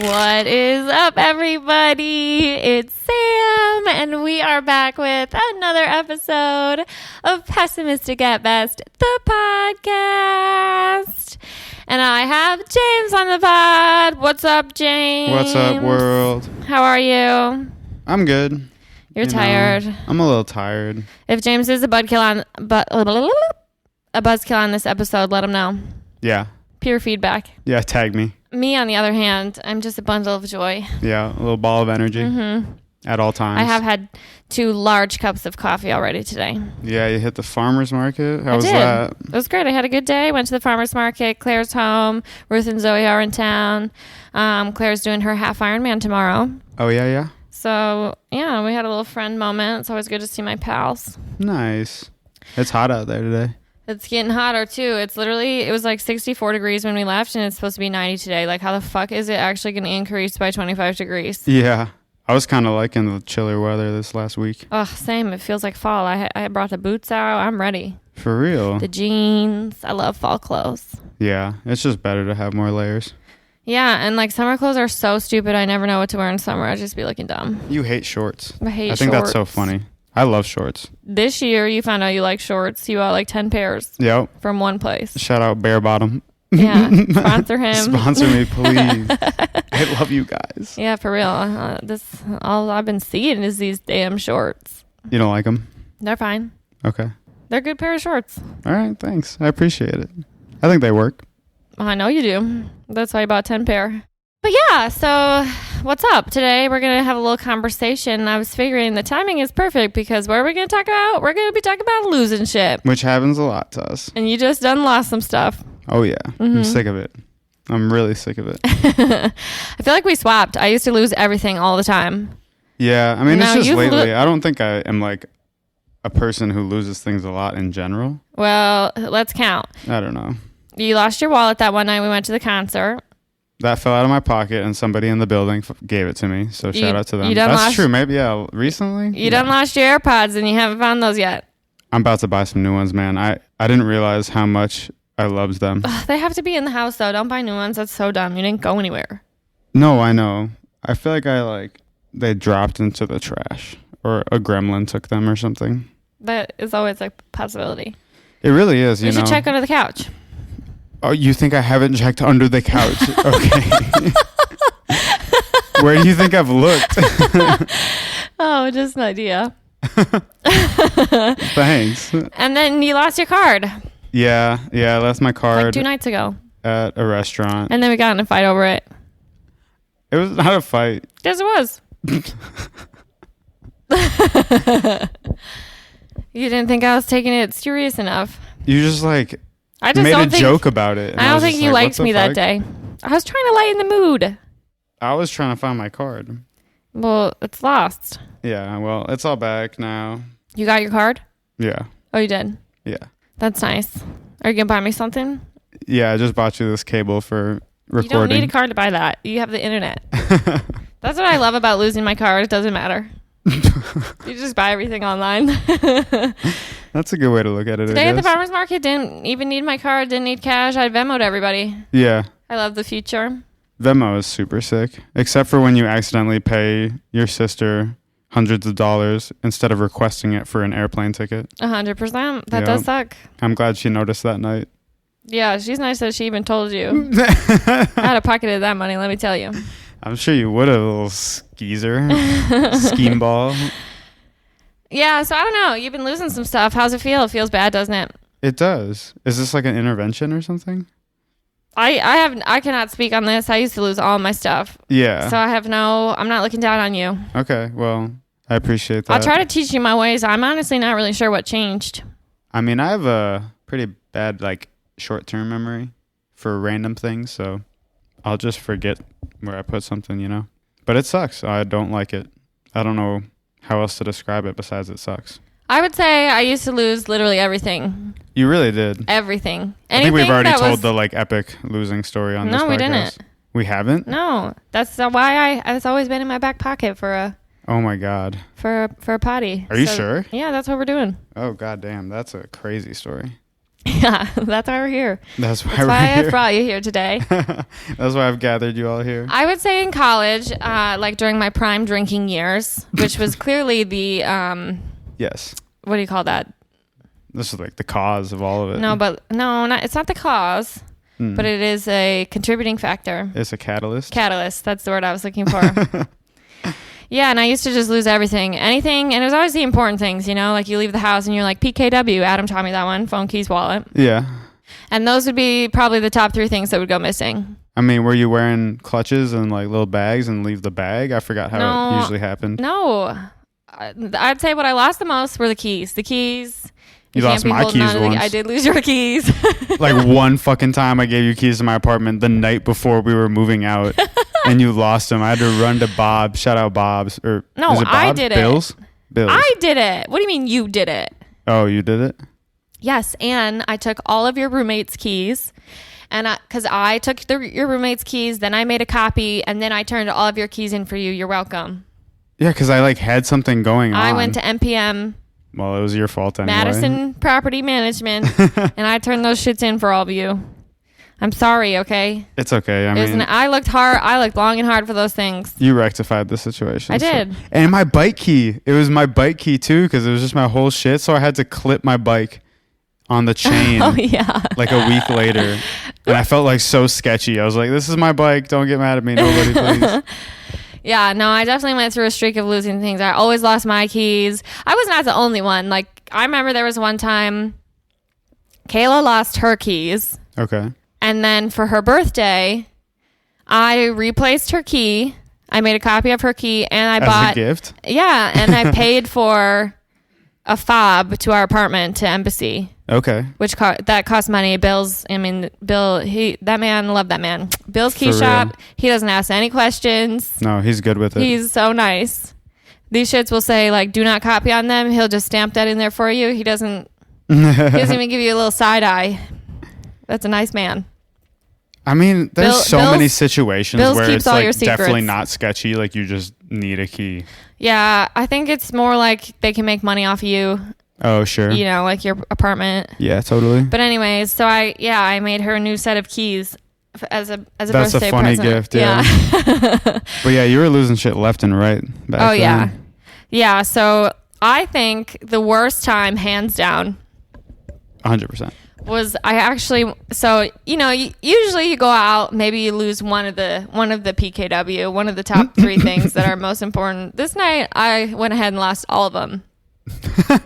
What is up, everybody? It's Sam, and we are back with another episode of Pessimistic at Best, the podcast. And I have James on the pod. What's up, James? What's up, world? How are you? I'm good. You're tired. I'm a little tired. If James is a buzzkill on this episode, let him know. Yeah. Pure feedback. Yeah, tag me. Me, on the other hand, I'm just a bundle of joy. Yeah, a little ball of energy at all times. I have had 2 large cups of coffee already today. Yeah, you hit the farmer's market. How was did. that? It was great. I had a good day. Went to the farmer's market. Claire's home. Ruth and Zoe are in town. Claire's doing her half Ironman tomorrow. Oh, yeah? So, yeah, we had a little friend moment. It's always good to see my pals. Nice. It's hot out there today. It's getting hotter, too. It was like 64 degrees when we left, and it's supposed to be 90 today. Like, how the fuck is it actually going to increase by 25 degrees? Yeah. I was kind of liking the chillier weather this last week. Oh, same. It feels like fall. I brought the boots out. I'm ready. For real? The jeans. I love fall clothes. Yeah. It's just better to have more layers. Yeah, and like summer clothes are so stupid. I never know what to wear in summer. I just be looking dumb. You hate shorts. I hate shorts. I think that's so funny. I love shorts. This year, you found out you like shorts. You bought like 10 pairs. Yep. From one place. Shout out Bare Bottom. Yeah. Sponsor him. Sponsor me, please. I love you guys. Yeah, for real. All I've been seeing is these damn shorts. You don't like them? They're fine. Okay. They're a good pair of shorts. All right. Thanks. I appreciate it. I think they work. I know you do. That's why I bought 10 pair. But yeah, so what's up? Today we're going to have a little conversation. I was figuring the timing is perfect because what are we going to talk about? We're going to be talking about losing shit. Which happens a lot to us. And you just done lost some stuff. Oh, yeah. I'm sick of it. I'm really sick of it. I feel like we swapped. I used to lose everything all the time. Yeah. I mean, Now it's just lately. I don't think I am like a person who loses things a lot in general. Well, let's count. I don't know. You lost your wallet that one night we went to the concert. That fell out of my pocket and somebody in the building gave it to me. So shout out to them. That's true. Maybe, yeah. Recently? You done lost your AirPods and you haven't found those yet. I'm about to buy some new ones, man. I didn't realize how much I loved them. They have to be in the house, though. Don't buy new ones. That's so dumb. You didn't go anywhere. No, I know. I feel like they dropped into the trash or a gremlin took them or something. That is always a possibility. It really is, you know. You should check under the couch. Oh, you think I haven't checked under the couch? Okay. Where do you think I've looked? Oh, just an idea. Thanks. And then you lost your card. Yeah, I lost my card. Like 2 nights ago. At a restaurant. And then we got in a fight over it. It was not a fight. Yes, it was. You didn't think I was taking it serious enough. You just made a joke about it. I don't think you liked me that day. I was trying to lighten the mood. I was trying to find my card. Well, it's lost. Yeah, well, it's all back now. You got your card? Yeah. Oh, you did? Yeah. That's nice. Are you going to buy me something? Yeah, I just bought you this cable for recording. You don't need a card to buy that. You have the internet. That's what I love about losing my card. It doesn't matter. You just buy everything online. That's a good way to look at it. Today at the farmer's market, didn't even need my card, didn't need cash. I Venmo'd everybody. Yeah. I love the future. Venmo is super sick, except for when you accidentally pay your sister hundreds of dollars instead of requesting it for an airplane ticket. 100%. That does suck. I'm glad she noticed that night. Yeah, she's nice that she even told you. I had a pocket of that money, let me tell you. I'm sure you would have, a little skeezer. Scheme ball. Yeah, so I don't know. You've been losing some stuff. How's it feel? It feels bad, doesn't it? It does. Is this like an intervention or something? I cannot speak on this. I used to lose all my stuff. Yeah. So I'm not looking down on you. Okay, well, I appreciate that. I'll try to teach you my ways. I'm honestly not really sure what changed. I mean, I have a pretty bad, short-term memory for random things, so I'll just forget where I put something, you know? But it sucks. I don't like it. I don't know how else to describe it besides it sucks. I would say I used to lose literally everything. You really did. Everything. I think we've already told the epic losing story on this podcast. No, we didn't. We haven't? No. That's why it's always been in my back pocket for a... Oh my God. For a potty. Are you sure? Yeah, that's what we're doing. Oh God damn, that's a crazy story. Yeah, that's why we're here. That's why That's why I we're brought you here today. here. That's why I've gathered you all here. I would say in college, like during my prime drinking years, which was clearly the, Yes. what do you call that? This is like the cause of all of it. It's not the cause, but it is a contributing factor. It's a catalyst. Catalyst. That's the word I was looking for. Yeah, and I used to just lose anything, and it was always the important things, like you leave the house and you're like, PKW, Adam taught me that one, phone, keys, wallet. Yeah. And those would be probably the top 3 things that would go missing. I mean, were you wearing clutches and like little bags and leave the bag? I forgot how it usually happened. No. I'd say what I lost the most were the keys. The keys. You lost my keys once. I did lose your keys. Like one fucking time I gave you keys to my apartment the night before we were moving out. And you lost them. I had to run to Bob. Shout out Bob's. Or no, is it Bob? I did it. Bill's? I did it. What do you mean you did it? Oh, you did it? Yes, and I took all of your roommate's keys. And because I took your roommate's keys, then I made a copy, and then I turned all of your keys in for you. You're welcome. Yeah, because I like had something going on. I went to MPM. Well, it was your fault anyway. Madison Property Management, and I turned those shits in for all of you. I'm sorry, okay? It's okay. I looked hard. I looked long and hard for those things. You rectified the situation. I did. And my bike key. It was my bike key too, because it was just my whole shit. So I had to clip my bike on the chain. Oh, yeah. Like a week later. And I felt like so sketchy. I was like, this is my bike. Don't get mad at me. Nobody, please. Yeah, no, I definitely went through a streak of losing things. I always lost my keys. I was not the only one. Like, I remember there was one time Kayla lost her keys. Okay. And then for her birthday, I replaced her key. I made a copy of her key, and I bought a gift. Yeah, and I paid for a fob to our apartment to Embassy. Okay. Which that cost money. Bill, that man, love that man. Bill's Key Shop. He doesn't ask any questions. No, he's good with it. He's so nice. These shits will say like, "Do not copy on them." He'll just stamp that in there for you. He doesn't. He doesn't even give you a little side eye. That's a nice man. I mean, there's many situations where it's like definitely not sketchy. Like you just need a key. Yeah, I think it's more like they can make money off of you. Oh, sure. Like your apartment. Yeah, totally. But anyways, so I made her a new set of keys as a That's birthday a funny present. gift. Yeah. But yeah, you were losing shit left and right back then. Yeah. Yeah, so I think the worst time, hands down, 100%. was usually you go out, maybe you lose one of the PKW, one of the top 3 things that are most important. This night I went ahead and lost all of them.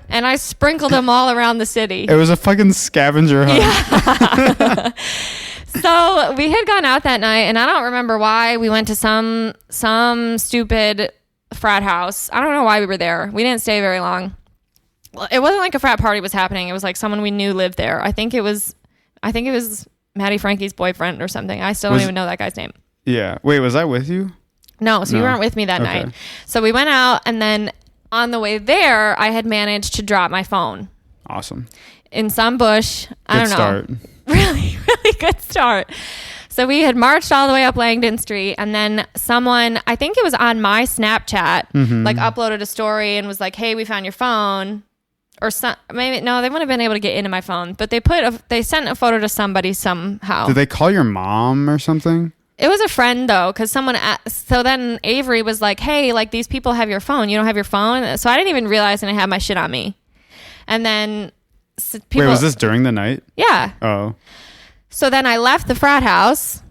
And I sprinkled them all around the city. It was a fucking scavenger hunt. Yeah. So we had gone out that night, and I don't remember why. We went to some stupid frat house. I don't know why we were there. We didn't stay very long. Well, it wasn't like a frat party was happening. It was like someone we knew lived there. I think it was Maddie Frankie's boyfriend or something. I still don't even know that guy's name. Yeah. Wait, was I with you? No, so you weren't with me that night. So we went out, and then on the way there, I had managed to drop my phone. Awesome. In some bush. I don't know. Start. Really, really good start. So we had marched all the way up Langdon Street, and then someone, I think it was on my Snapchat, like uploaded a story and was like, "Hey, we found your phone." Or maybe they wouldn't have been able to get into my phone, but they sent a photo to somebody somehow. Did they call your mom or something? It was a friend though, because so then Avery was like, "Hey, like these people have your phone. You don't have your phone." So I didn't even realize I didn't have my shit on me. And then wait, was this during the night? Yeah. Oh. So then I left the frat house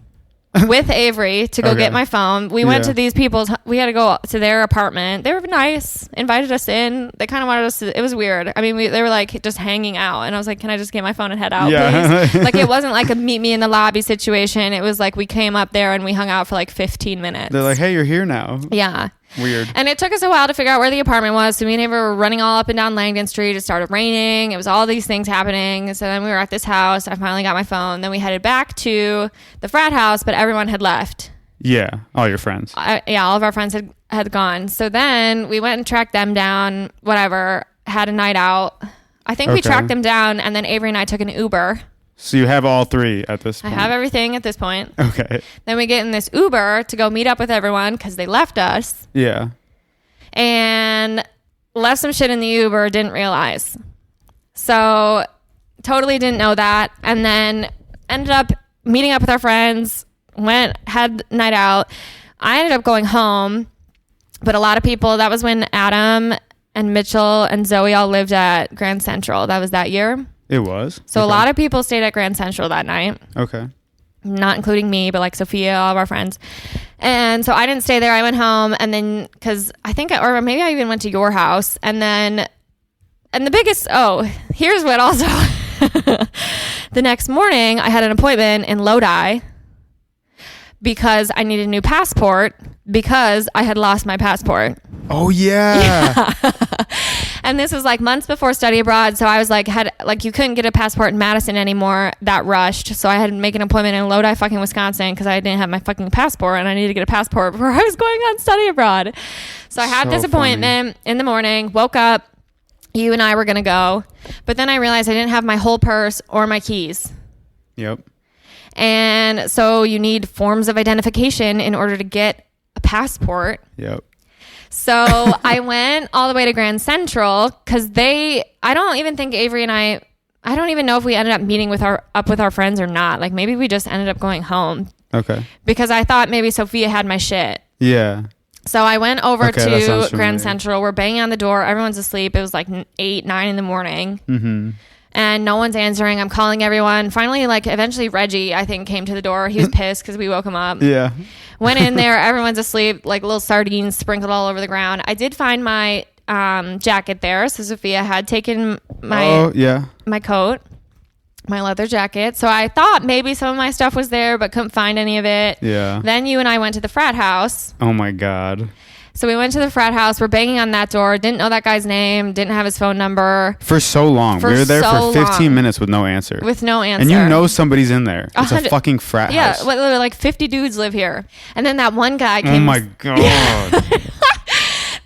with Avery to go get my phone. We went to these people's, we had to go to their apartment. They were nice, invited us in. They kind of wanted us to, it was weird. I mean, they were like just hanging out, and I was like, "Can I just get my phone and head out, please?" Like it wasn't like a meet me in the lobby situation. It was like we came up there and we hung out for like 15 minutes. They're like, "Hey, you're here now." Yeah. Weird. And it took us a while to figure out where the apartment was. So me and Avery were running all up and down Langdon Street. It started raining. It was all these things happening. So then we were at this house. I finally got my phone. Then we headed back to the frat house, but everyone had left. Yeah, all your friends. All of our friends had gone. So then we went and tracked them down, whatever, had a night out. I think we tracked them down, and then Avery and I took an Uber. So you have all 3 at this point? I have everything at this point. Okay. Then we get in this Uber to go meet up with everyone because they left us. Yeah. And left some shit in the Uber, didn't realize. So Totally didn't know that. And then ended up meeting up with our friends, had night out. I ended up going home, but a lot of people, that was when Adam and Mitchell and Zoe all lived at Grand Central. That was that year. It was? So a lot of people stayed at Grand Central that night. Okay. Not including me, but like Sophia, all of our friends. And so I didn't stay there. I went home, and then, because I think, or maybe I even went to your house. And then, and the biggest, here's what also, the next morning I had an appointment in Lodi because I needed a new passport because I had lost my passport. Oh, yeah. And this was like months before study abroad. So I was like, you couldn't get a passport in Madison anymore. That rushed. So I had to make an appointment in Lodi, fucking Wisconsin, because I didn't have my fucking passport and I needed to get a passport before I was going on study abroad. So I had this appointment in the morning, woke up, you and I were going to go. But then I realized I didn't have my whole purse or my keys. Yep. And so you need forms of identification in order to get a passport. Yep. So I went all the way to Grand Central because I don't even think Avery and I don't even know if we ended up meeting with our friends or not. Like maybe we just ended up going home. Okay. Because I thought maybe Sophia had my shit. Yeah. So I went over to to Grand Central. We're banging on the door. Everyone's asleep. It was like 8, 9 in the morning. Mm-hmm. And no one's answering. I'm calling everyone. Finally, eventually Reggie, I think, came to the door. He was pissed because we woke him up. Yeah. Went in there. Everyone's asleep, like little sardines sprinkled all over the ground. I did find my jacket there. So Sophia had taken my coat, my leather jacket. So I thought maybe some of my stuff was there, but couldn't find any of it. Yeah. Then you and I went to the frat house. Oh, my God. So we went to the frat house. We're banging on that door. Didn't know that guy's name. Didn't have his phone number. For so long. We were there for 15 minutes with no answer. And you know somebody's in there. It's a fucking frat house. Yeah, like 50 dudes live here. And then that one guy came. Oh, my God.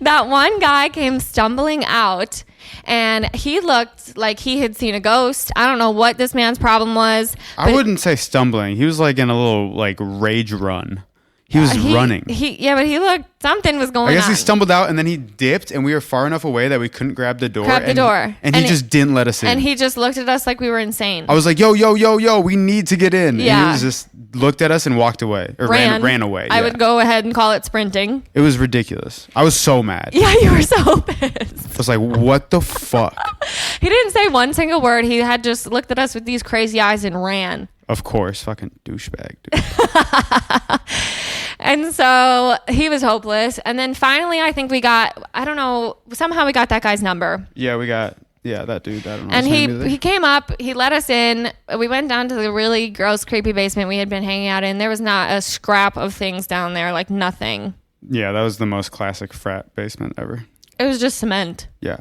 That one guy came stumbling out. And he looked like he had seen a ghost. I don't know what this man's problem was. I wouldn't say stumbling. He was like in a little rage run. He was running. But he looked, something was going on. I guess he stumbled out and then he dipped and we were far enough away that we couldn't grab the door. And he just didn't let us in. And he just looked at us like we were insane. I was like, yo, we need to get in. Yeah. And he just looked at us and walked away. Or ran away. I would go ahead and call it sprinting. It was ridiculous. I was so mad. Yeah, you were so pissed. I was like, what the fuck? He didn't say one single word. He had just looked at us with these crazy eyes and ran. Of course. Fucking douchebag, dude. And so he was hopeless. And then finally, I think somehow we got that guy's number. Yeah, that dude. I don't know. And he came up, he let us in. We went down to the really gross, creepy basement we had been hanging out in. There was not a scrap of things down there, like nothing. Yeah, that was the most classic frat basement ever. It was just cement. Yeah.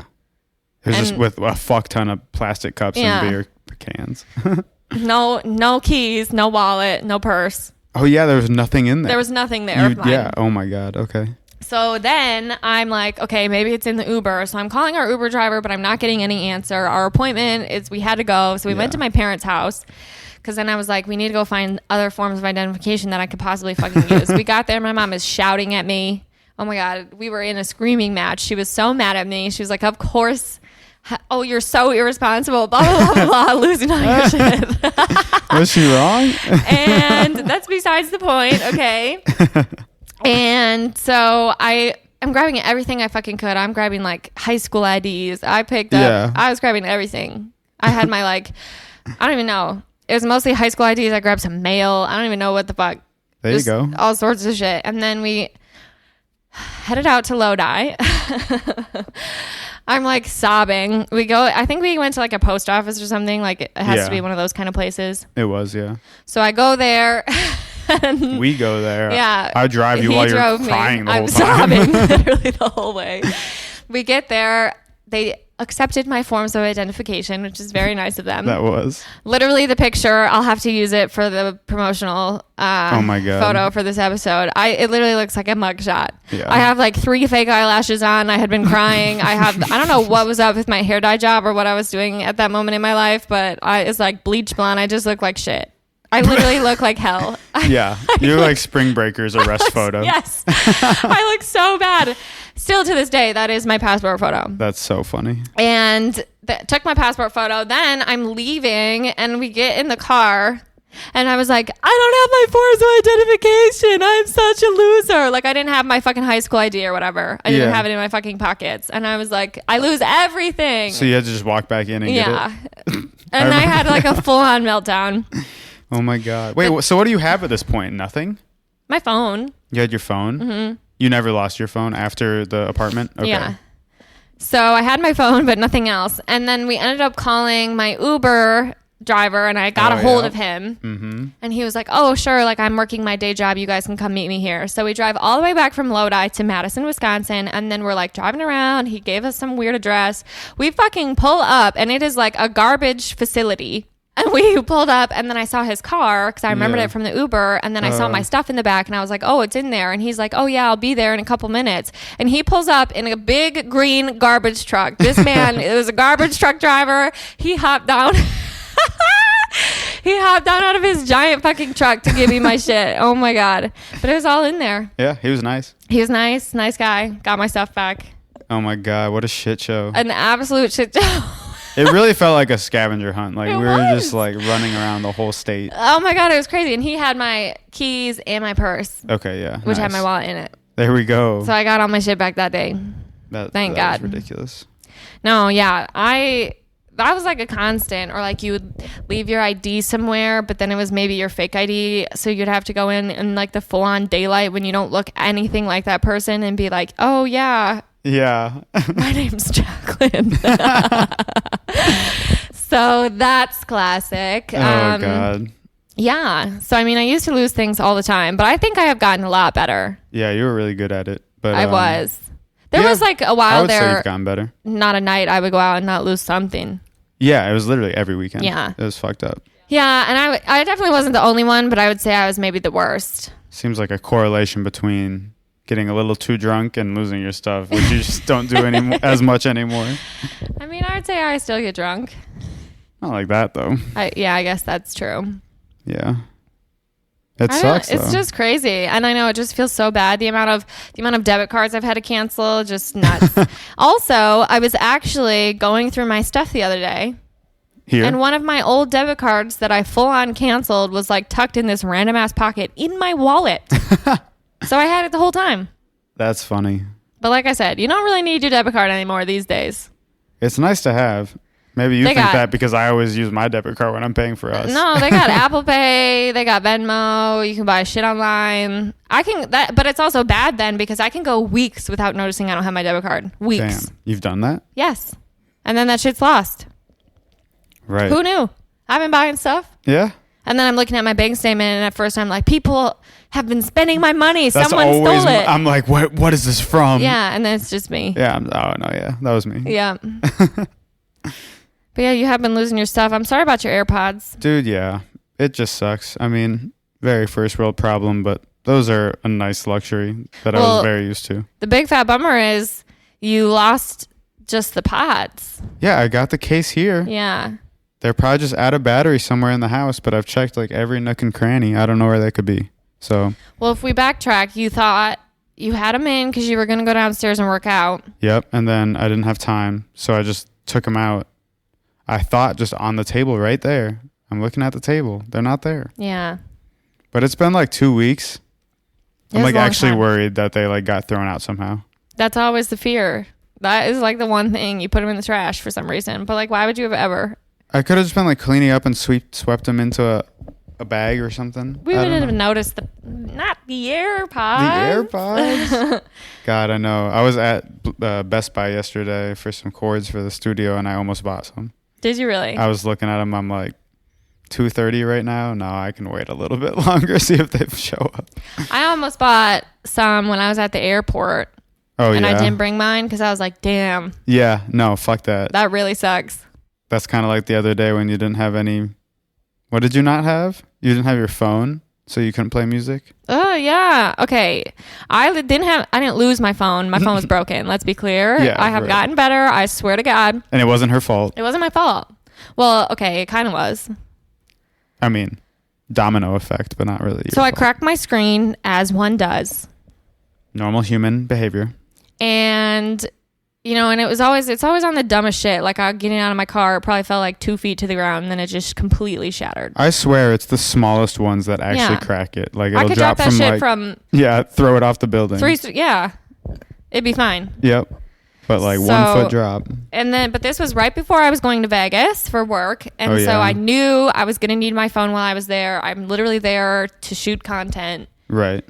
It was just with a fuck ton of plastic cups and beer cans. No keys, no wallet, no purse. Oh, yeah, there was nothing in there. There was nothing there. Yeah, oh my God, okay. So then I'm like, okay, maybe it's in the Uber. So I'm calling our Uber driver, but I'm not getting any answer. Our appointment is we had to go. So we went to my parents' house because then I was like, we need to go find other forms of identification that I could possibly fucking use. We got there. My mom is shouting at me. Oh my God, we were in a screaming match. She was so mad at me. She was like, of course. Oh, you're so irresponsible, blah, blah, blah, blah, losing all your shit. Was she wrong? And that's besides the point, okay? And so I'm grabbing everything I fucking could. I'm grabbing high school IDs. I was grabbing everything. I had my I don't even know. It was mostly high school IDs. I grabbed some mail. I don't even know what the fuck. There you go. All sorts of shit. And then we headed out to Lodi. I'm sobbing. I think we went to a post office or something. It has to be one of those kind of places. It was, yeah. So I go there. We go there. Yeah. I drive you while you're crying the whole time. I'm sobbing literally the whole way. We get there. They accepted my forms of identification, which is very nice of them. That was. Literally the picture. I'll have to use it for the promotional oh my God. photo for this episode. It literally looks like a mugshot. Yeah. I have 3 fake eyelashes on. I had been crying. I don't know what was up with my hair dye job or what I was doing at that moment in my life, but it's bleach blonde. I just look like shit. I literally look like hell. Yeah. You look like Spring Breakers arrest photo. Yes. I look so bad. Still to this day, that is my passport photo. That's so funny. And took my passport photo. Then I'm leaving and we get in the car and I was like, I don't have my forced identification. I'm such a loser. Like I didn't have my fucking high school ID or whatever. I didn't have it in my fucking pockets. And I was like, I lose everything. So you had to just walk back in and get it? And I had like a full on meltdown. Oh my God. Wait, so what do you have at this point? Nothing? My phone. You had your phone? Mm-hmm. You never lost your phone after the apartment? Okay. Yeah. So I had my phone, but nothing else. And then we ended up calling my Uber driver and I got a hold of him. Mm-hmm. And he was like, oh, sure. Like I'm working my day job. You guys can come meet me here. So we drive all the way back from Lodi to Madison, Wisconsin. And then we're like driving around. He gave us some weird address. We fucking pull up and it is like a garbage facility. And we pulled up and then I saw his car because I remembered it from the Uber. And then I saw my stuff in the back and I was like, oh, it's in there. And he's like, oh, yeah, I'll be there in a couple minutes. And he pulls up in a big green garbage truck. This man, it was a garbage truck driver. He hopped down. He hopped down out of his giant fucking truck to give me my shit. Oh, my God. But it was all in there. Yeah, he was nice. He was nice. Nice guy. Got my stuff back. Oh, my God. What a shit show. An absolute shit show. It really felt like a scavenger hunt. Like we were just like running around the whole state. Oh my God, it was crazy. And he had my keys and my purse. Okay, yeah. Which had my wallet in it. There we go. So I got all my shit back that day. Thank God. That was ridiculous. No, yeah. That was like a constant, or like you would leave your ID somewhere, but then it was maybe your fake ID. So you'd have to go in like the full on daylight when you don't look anything like that person and be like, oh yeah. Yeah. My name's Jacqueline. So that's classic. Oh, God. Yeah. So, I mean, I used to lose things all the time, but I think I have gotten a lot better. Yeah, you were really good at it. But I was. There was like a while I would say there. you've gotten better. Not a night I would go out and not lose something. Yeah, it was literally every weekend. Yeah. It was fucked up. Yeah, and I definitely wasn't the only one, but I would say I was maybe the worst. Seems like a correlation between getting a little too drunk and losing your stuff, which you just don't do as much anymore. I mean, I would say I still get drunk. Not like that, though. I guess that's true. Yeah. It sucks, though. It's just crazy. And I know it just feels so bad. The amount of debit cards I've had to cancel, just nuts. Also, I was actually going through my stuff the other day. Here? And one of my old debit cards that I full on canceled was like tucked in this random ass pocket in my wallet. So I had it the whole time. That's funny. But like I said, you don't really need your debit card anymore these days. It's nice to have. Maybe you think that because I always use my debit card when I'm paying for us. No, they got Apple Pay, they got Venmo, you can buy shit online. But it's also bad then because I can go weeks without noticing I don't have my debit card. Weeks. Damn. You've done that? Yes. And then that shit's lost. Right. Who knew? I've been buying stuff. Yeah. And then I'm looking at my bank statement and at first I'm like, people have been spending my money. That's Someone always, stole it. I'm like, what is this from? Yeah, and then it's just me. Yeah. That was me. Yeah. But yeah, you have been losing your stuff. I'm sorry about your AirPods. Dude, yeah. It just sucks. I mean, very first world problem, but those are a nice luxury that I was very used to. The big fat bummer is you lost just the pods. Yeah, I got the case here. Yeah. They're probably just out of battery somewhere in the house, but I've checked like every nook and cranny. I don't know where they could be. So. Well, if we backtrack, you thought you had them in because you were going to go downstairs and work out. Yep. And then I didn't have time. So I just took them out. I thought just on the table right there. I'm looking at the table. They're not there. Yeah. But it's been like 2 weeks. I'm like actually time. worried that they like got thrown out somehow. That's always the fear. That is like the one thing you put them in the trash for some reason. But like, why would you have ever? I could have just been like cleaning up and swept them into a bag or something. We wouldn't have noticed not the AirPods. The AirPods? God, I know. I was at Best Buy yesterday for some cords for the studio and I almost bought some. Did you really? I was looking at them. I'm like, $230 right now. No, I can wait a little bit longer, see if they show up. I almost bought some when I was at the airport. Oh, and yeah? I didn't bring mine because I was like, damn. Yeah, no, fuck that. That really sucks. That's kind of like the other day when you didn't have any. What did you not have? You didn't have your phone, so you couldn't play music? Oh, yeah. Okay. I didn't lose my phone. My phone was broken. Let's be clear. Yeah, I have gotten better. I swear to God. And it wasn't her fault. It wasn't my fault. Well, okay. It kind of was. I mean, domino effect, but not really. So I fault. cracked my screen as one does. Normal human behavior. And and it's always on the dumbest shit. Like getting out of my car, it probably fell like 2 feet to the ground, and then it just completely shattered. I swear it's the smallest ones that actually crack it. Like it'll I could drop that from shit like, from throw it off the building. It'd be fine. Yep. But like 1 foot drop. But this was right before I was going to Vegas for work. And so I knew I was going to need my phone while I was there. I'm literally there to shoot content. Right.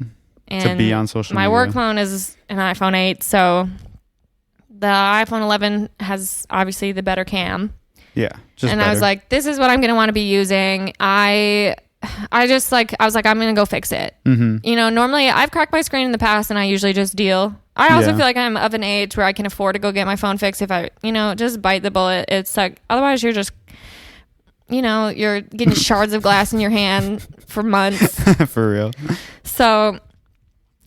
And to be on social media. My work phone is an iPhone 8. So the iPhone 11 has obviously the better cam. Yeah. And I was like, this is what I'm going to want to be using. I was like, I'm going to go fix it. Mm-hmm. Normally I've cracked my screen in the past and I usually just deal. I also feel like I'm of an age where I can afford to go get my phone fixed if I, just bite the bullet. It's like, otherwise you're just, you're getting shards of glass in your hand for months. For real. So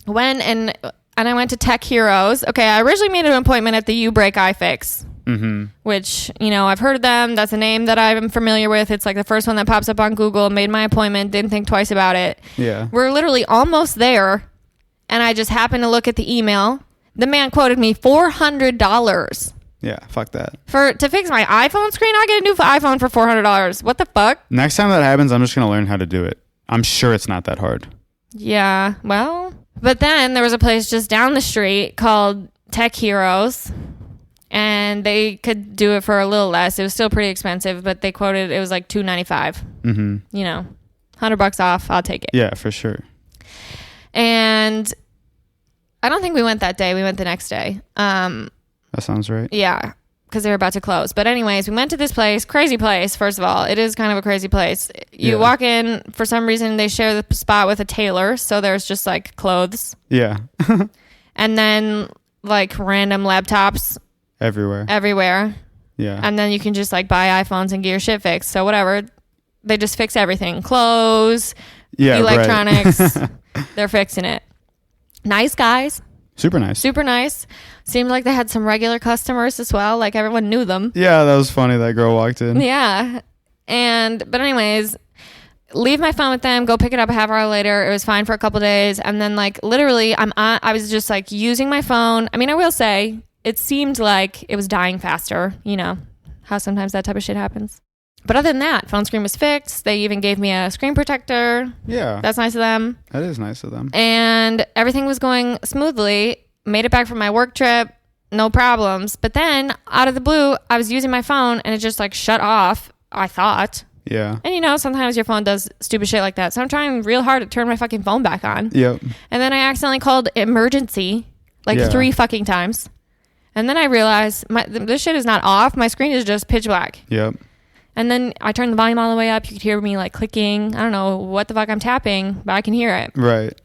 and I went to Tech Heroes. Okay, I originally made an appointment at the U-Break iFix. Mm-hmm. Which, I've heard of them. That's a name that I'm familiar with. It's like the first one that pops up on Google. Made my appointment. Didn't think twice about it. Yeah. We're literally almost there. And I just happened to look at the email. The man quoted me $400. Yeah, fuck that. To fix my iPhone screen, I get a new iPhone for $400. What the fuck? Next time that happens, I'm just going to learn how to do it. I'm sure it's not that hard. Yeah, well. But then there was a place just down the street called Tech Heroes. And they could do it for a little less. It was still pretty expensive, but they quoted it was like $295. Mm-hmm. $100 off. I'll take it. Yeah, for sure. And I don't think we went that day. We went the next day. That sounds right. Yeah, because they were about to close. But anyways, we went to this place. Crazy place, first of all. It is kind of a crazy place. You walk in. For some reason, they share the spot with a tailor. So there's just like clothes. Yeah. And then like random laptops. Everywhere. Yeah. And then you can just like buy iPhones and get your shit fixed. So whatever. They just fix everything. Clothes. Yeah. Electronics. Right. They're fixing it. Nice guys. Super nice. Seemed like they had some regular customers as well. Like everyone knew them. Yeah, that was funny. That girl walked in. Yeah. But anyways, leave my phone with them. Go pick it up a half hour later. It was fine for a couple days. And then like literally I was just like using my phone. I mean, I will say it seemed like it was dying faster. How sometimes that type of shit happens. But other than that, phone screen was fixed. They even gave me a screen protector. Yeah. That's nice of them. That is nice of them. And everything was going smoothly. Made it back from my work trip. No problems. But then, out of the blue, I was using my phone and it just like shut off, I thought. Yeah. And sometimes your phone does stupid shit like that. So I'm trying real hard to turn my fucking phone back on. Yep. And then I accidentally called emergency like 3 fucking times. And then I realized this shit is not off. My screen is just pitch black. Yep. And then I turned the volume all the way up. You could hear me like clicking. I don't know what the fuck I'm tapping, but I can hear it. Right.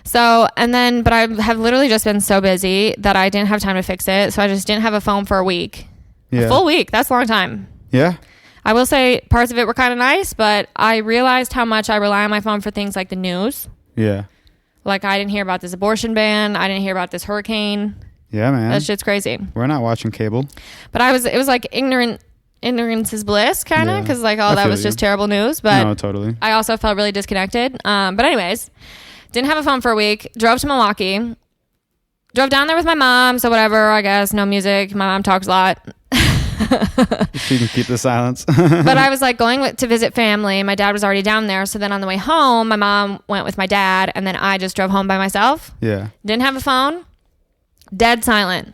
So, but I have literally just been so busy that I didn't have time to fix it. So I just didn't have a phone for a week. Yeah. A full week. That's a long time. Yeah. I will say parts of it were kind of nice, but I realized how much I rely on my phone for things like the news. Yeah. Like I didn't hear about this abortion ban. I didn't hear about this hurricane. Yeah, man. That shit's crazy. We're not watching cable. But it was like ignorance is bliss kind of because like all that was just terrible news. But no, totally. I also felt really disconnected. But anyways, didn't have a phone for a week. Drove to Milwaukee. Drove down there with my mom. So whatever, I guess. No music. My mom talks a lot. She can keep the silence. But I was like going to visit family. My dad was already down there. So then on the way home, my mom went with my dad. And then I just drove home by myself. Yeah. Didn't have a phone. Dead silent.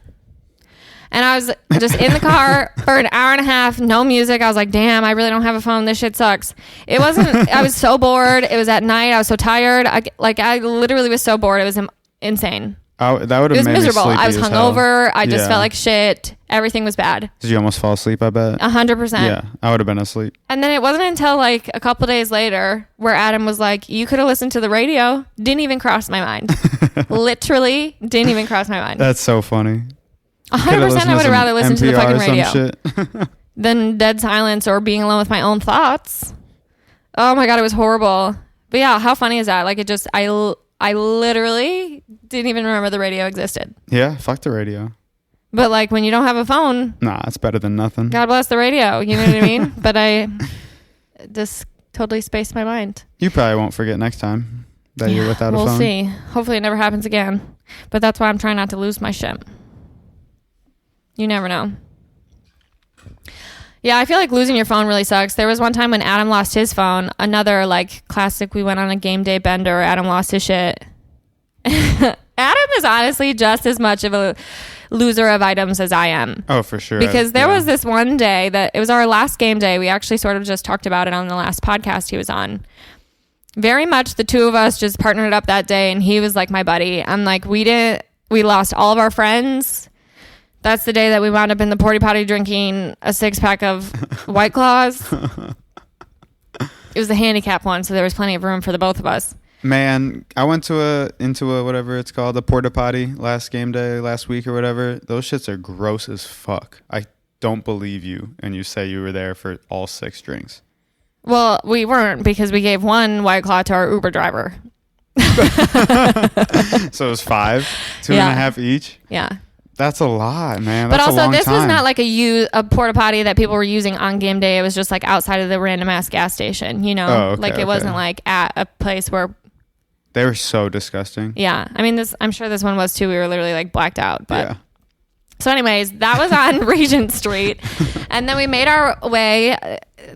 And I was just in the car for an hour and a half, no music. I was like, damn, I really don't have a phone. This shit sucks. It wasn't, I was so bored. It was at night. I was so tired. I literally was so bored. It was insane. That would have made me miserable. I was hungover. I just felt like shit. Everything was bad. Did you almost fall asleep, I bet? 100%. Yeah, I would have been asleep. And then it wasn't until like a couple days later where Adam was like, you could have listened to the radio. Didn't even cross my mind. Literally didn't even cross my mind. That's so funny. 100% I would have rather listened to the fucking radio shit. than dead silence or being alone with my own thoughts. Oh my God, it was horrible. But yeah, how funny is that? Like it just, I literally didn't even remember the radio existed. Yeah, fuck the radio. But like when you don't have a phone. Nah, it's better than nothing. God bless the radio. You know what I mean? But I just totally spaced my mind. You probably won't forget next time that you're without a phone. We'll see. Hopefully it never happens again. But that's why I'm trying not to lose my shit. You never know. Yeah, I feel like losing your phone really sucks. There was one time when Adam lost his phone. Another like classic, we went on a game day bender. Adam lost his shit. Adam is honestly just as much of a loser of items as I am. Oh, for sure. Because there was this one day that it was our last game day. We actually sort of just talked about it on the last podcast he was on. Very much the two of us just partnered up that day, and he was like my buddy. I'm like, we lost all of our friends. That's the day that we wound up in the porta potty drinking a 6-pack of White Claws. It was the handicap one, so there was plenty of room for the both of us. Man, I went into a whatever it's called, a porta potty last game day, last week or whatever. Those shits are gross as fuck. I don't believe you, and you say you were there for all 6 drinks. Well, we weren't, because we gave one White Claw to our Uber driver. So it was 5, 2.5 each? Yeah. That's a lot, man. But That's also, a long this time. was not like a porta potty that people were using on game day. It was just like outside of the random ass gas station, you know? Oh, okay, like it wasn't like at a place where... They were so disgusting. Yeah. I mean, I'm sure this one was too. We were literally like blacked out. But yeah. So anyways, that was on Regent Street. And then we made our way,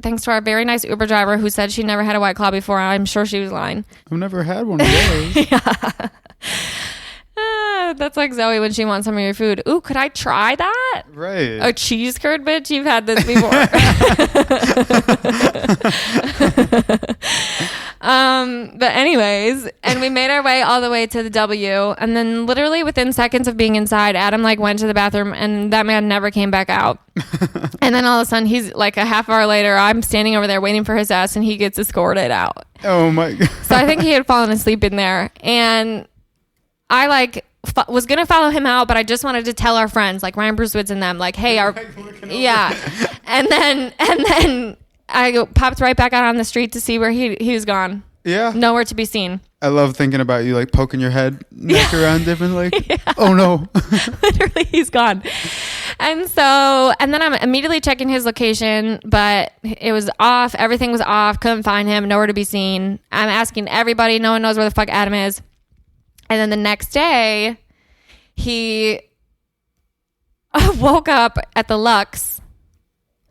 thanks to our very nice Uber driver who said she never had a White Claw before. I'm sure she was lying. I've never had one of those. Yeah. That's like Zoe when she wants some of your food. Ooh, could I try that? Right. A cheese curd, bitch? You've had this before. But anyways, and we made our way all the way to the W, and then literally within seconds of being inside, Adam like went to the bathroom, and that man never came back out. And then all of a sudden, he's like a half hour later, I'm standing over there waiting for his ass, and he gets escorted out. Oh my God. So I think he had fallen asleep in there, and I like was gonna follow him out, but I just wanted to tell our friends like Ryan Bruce Woods and them like, hey, yeah. And then I popped right back out on the street to see where he was gone. Yeah. Nowhere to be seen. I love thinking about you like poking your head neck around different like, yeah. Oh no. Literally, he's gone. And then I'm immediately checking his location, but it was off. Everything was off. Couldn't find him. Nowhere to be seen. I'm asking everybody. No one knows where the fuck Adam is. And then the next day, he woke up at the Lux.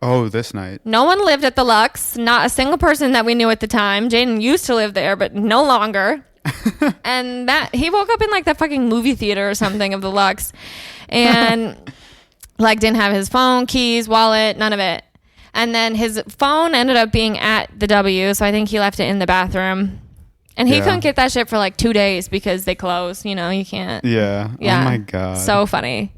Oh, this night. No one lived at the Lux. Not a single person that we knew at the time. Jaden used to live there, but no longer. And that he woke up in like that fucking movie theater or something of the Lux. And like didn't have his phone, keys, wallet, none of it. And then his phone ended up being at the W. So I think he left it in the bathroom. And he couldn't get that shit for like 2 days because they closed. You know, you can't. Yeah. Oh my God. So funny.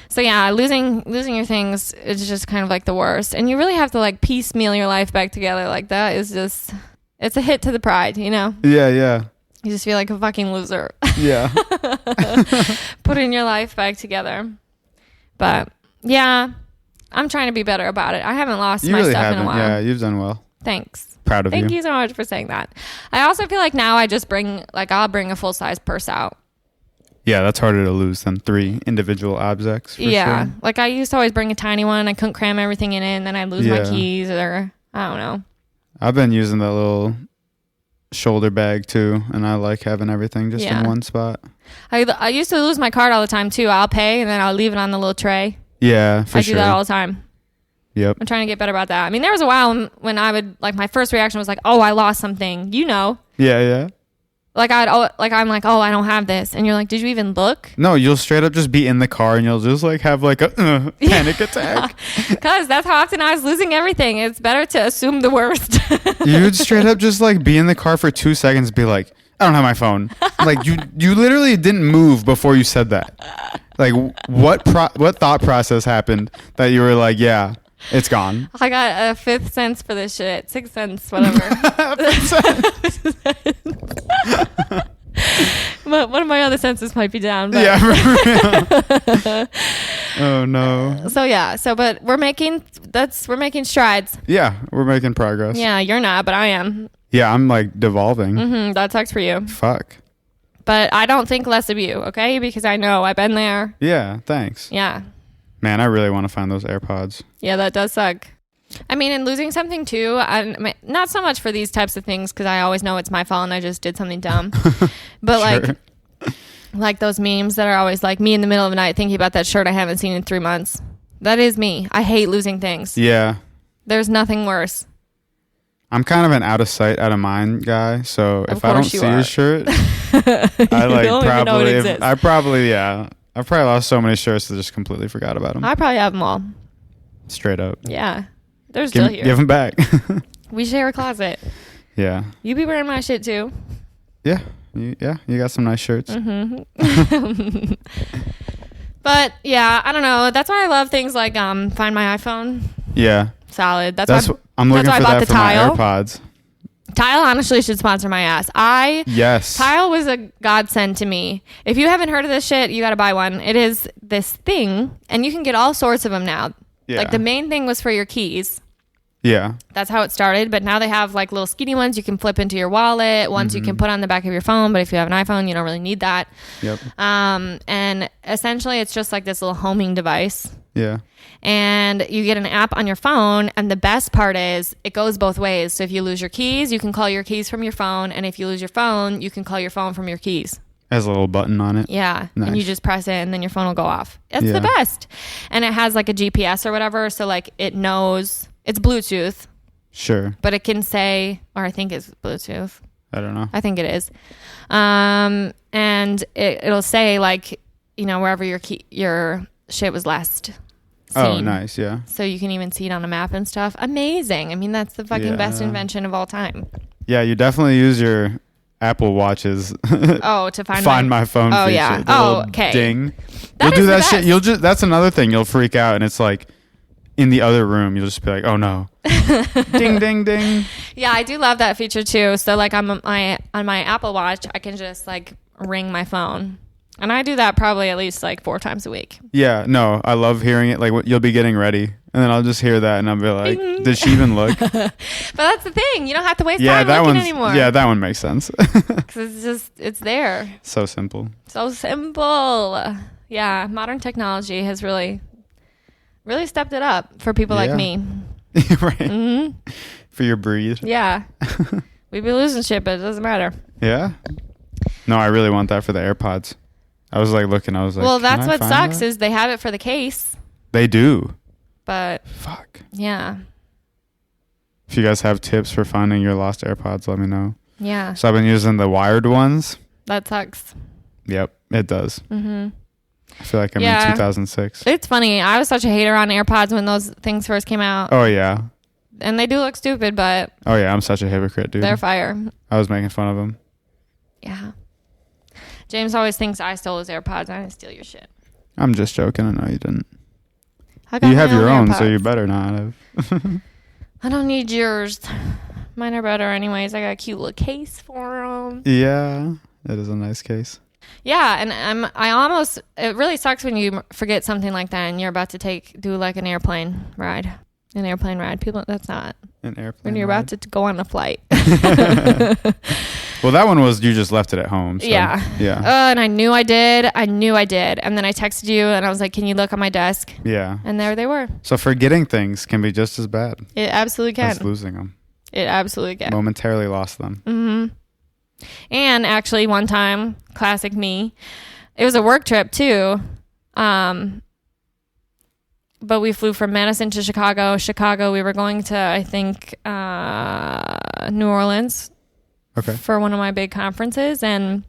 So yeah, losing your things is just kind of like the worst. And you really have to like piecemeal your life back together. Like that is just, it's a hit to the pride, you know? Yeah, yeah. You just feel like a fucking loser. Yeah. Putting your life back together. But yeah, I'm trying to be better about it. I haven't lost my stuff in a while. Yeah, you've done well. Thanks. Proud of you. Thank you so much for saying that. I also feel like now I just I'll bring a full-size purse out. Yeah, that's harder to lose than 3 individual objects. Yeah. Sure. Like I used to always bring a tiny one. I couldn't cram everything in it, and then I'd lose my keys or I don't know. I've been using that little shoulder bag too, and I like having everything just in one spot. I used to lose my card all the time too. I'll pay, and then I'll leave it on the little tray. Yeah, for sure. I do that all the time. Yep. I'm trying to get better about that. I mean, there was a while when I would like my first reaction was like, "Oh, I lost something," you know. Yeah, yeah. Like I'm like, "Oh, I don't have this," and you're like, "Did you even look?" No, you'll straight up just be in the car and you'll just like have like a panic attack. Because that's how often I was losing everything. It's better to assume the worst. You'd straight up just like be in the car for 2 seconds, be like, "I don't have my phone." Like you literally didn't move before you said that. Like what thought process happened that you were like, "Yeah, it's gone." I got a 5th sense for this shit. 6th sense, whatever. But one of my other senses might be down. But. Yeah. Oh no. But we're making strides. Yeah, we're making progress. Yeah, you're not, but I am. Yeah, I'm like devolving. That sucks for you. Fuck. But I don't think less of you, okay? Because I know I've been there. Yeah, thanks. Yeah. Man, I really want to find those AirPods. Yeah, that does suck. I mean, and losing something too, not so much for these types of things because I always know it's my fault and I just did something dumb. But like, Like those memes that are always like me in the middle of the night thinking about that shirt I haven't seen in 3 months. That is me. I hate losing things. Yeah. There's nothing worse. I'm kind of an out of sight, out of mind guy. So Of if I don't course you see are. a shirt, I like don't even know it exists. I've probably lost so many shirts that I just completely forgot about them. I probably have them all. Straight up. Yeah. They're still here. Give them back. We share a closet. Yeah. You be wearing my shit too. Yeah. You got some nice shirts. Mm-hmm. But yeah, I don't know. That's why I love things like Find My iPhone. Yeah. Solid. I'm looking why I for bought that the for my Tile. AirPods. Tile honestly should sponsor my ass. Yes. Tile was a godsend to me. If you haven't heard of this shit, you got to buy one. It is this thing, and you can get all sorts of them now. Yeah. Like the main thing was for your keys. Yeah. That's how it started. But now they have like little skinny ones you can flip into your wallet. Ones you can put on the back of your phone. But if you have an iPhone, you don't really need that. Yep. And essentially, it's just like this little homing device. Yeah. And you get an app on your phone. And the best part is it goes both ways. So if you lose your keys, you can call your keys from your phone. And if you lose your phone, you can call your phone from your keys. Has a little button on it. Yeah. Nice. And you just press it and then your phone will go off. It's Yeah. the best. And it has like a GPS or whatever. So like it knows it's Bluetooth, Sure. but it can say, or I think it's Bluetooth. I don't know. I think it is. And it'll say like, you know, wherever your shit was last seen. Oh, nice. Yeah. So you can even see it on a map and stuff. Amazing. I mean, that's the fucking best invention of all time. Yeah. You definitely use your Apple Watches. Oh, to find my phone. Oh, feature, yeah. the Oh, little okay. Ding. That You'll do is the that shit. best. That's another thing. You'll freak out, and it's like in the other room. You'll just be like, "Oh no!" Ding, ding, ding. Yeah, I do love that feature too. So like on my Apple Watch, I can just like ring my phone. And I do that probably at least like 4 times a week. Yeah, no, I love hearing it. Like you'll be getting ready, and then I'll just hear that, and I'll be like, Bing. "Did she even look?" But that's the thing. You don't have to waste Yeah, time that looking one's anymore. yeah, that one makes sense. Because it's there. So simple. So simple. Yeah, modern technology has really stepped it up for people like Yeah. me. Right. Mm-hmm. For your breed. Yeah. We be losing shit, but it doesn't matter. Yeah. No, I really want that for the AirPods. I was like looking. I was like, Well, "Can that's I what find sucks that?" is they have it for the case. They do. But Fuck. yeah. If you guys have tips for finding your lost AirPods, let me know. Yeah. So I've been using the wired ones. That sucks. Yep, it does. Mm-hmm. I feel like I'm Yeah. in 2006. It's funny. I was such a hater on AirPods when those things first came out. Oh yeah. And they do look stupid, but Oh yeah, I'm such a hypocrite, dude. they're fire. I was making fun of them. Yeah. James always thinks I stole his AirPods. I didn't steal your shit. I'm just joking. I know you didn't. I got You my have your own, so AirPods. you better not have. I don't need yours. Mine are better anyways. I got a cute little case for them. Yeah, it is a nice case. Yeah, and it really sucks when you forget something like that and you're about to do like an airplane ride. An airplane ride. People, that's not. An airplane. When you're about to go on a flight. Well, that one was you just left it at home. So, Yeah. Yeah. And I knew I did. And then I texted you and I was like, can you look on my desk? Yeah. And there they were. So forgetting things can be just as bad It absolutely as can. losing them. It absolutely can. Momentarily lost them. Mm-hmm. And actually, one time, classic me, it was a work trip too. But we flew from Madison to Chicago. We were going to, I think, New Orleans. Okay. For one of my big conferences. And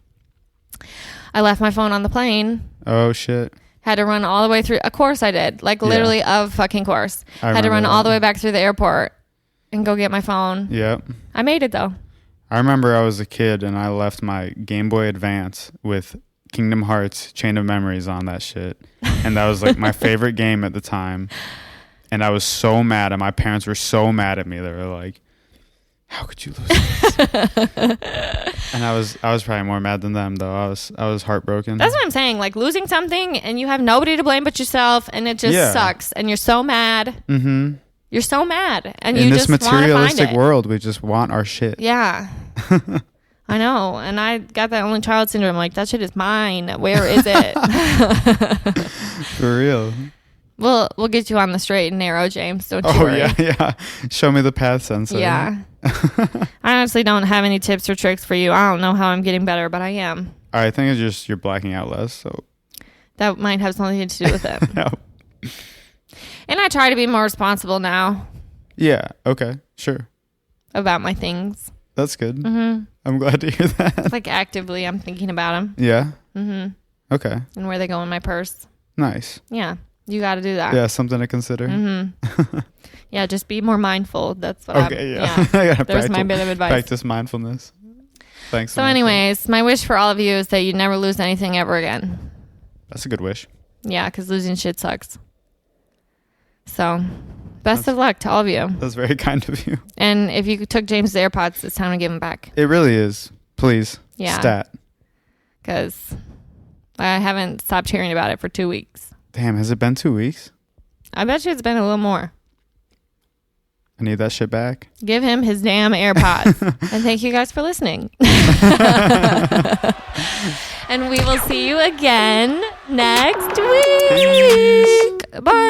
I left my phone on the plane. Oh shit. Had to run all the way through. Of course I did. Like literally a fucking course. Had to run all the way back through the airport and go get my phone. Yep. I made it though. I remember I was a kid and I left my Game Boy Advance with Kingdom Hearts Chain of Memories on that shit. And that was like my favorite game at the time. And I was so mad, and my parents were so mad at me. They were like, how could you lose this? And I was probably more mad than them though. I was heartbroken. That's what I'm saying. Like losing something and you have nobody to blame but yourself, and it just sucks. And you're so mad. Mm-hmm. You're so mad, and in you this just materialistic find it. world, we just want our shit. Yeah. I know. And I got that only child syndrome. Like, that shit is mine. Where is it? For real. We'll get you on the straight and narrow, James. Don't you worry. Yeah. Show me the path, Sensei. Yeah. I honestly don't have any tips or tricks for you. I don't know how I'm getting better, but I am. I think it's just you're blacking out less. So That might have something to do with it. no. And I try to be more responsible now Yeah. Okay. Sure. about my things. That's good. Mm-hmm. I'm glad to hear that. Like actively, I'm thinking about them. Yeah. Mm-hmm. Okay. And where they go in my purse. Nice. Yeah. You got to do that. Yeah. Something to consider. Mm-hmm. Yeah. Just be more mindful. That's what Okay. Yeah. I gotta There's my bit of advice. practice mindfulness. Thanks. So anyways, my wish for all of you is that you never lose anything ever again. That's a good wish. Yeah, because losing shit sucks. So, best of luck to all of you. That's very kind of you. And if you took James' AirPods, it's time to give them back. It really is. Please. Yeah. Stat. Because I haven't stopped hearing about it for 2 weeks. Damn, has it been 2 weeks? I bet you it's been a little more. I need that shit back. Give him his damn AirPods. And thank you guys for listening. And we will see you again next week. Bye.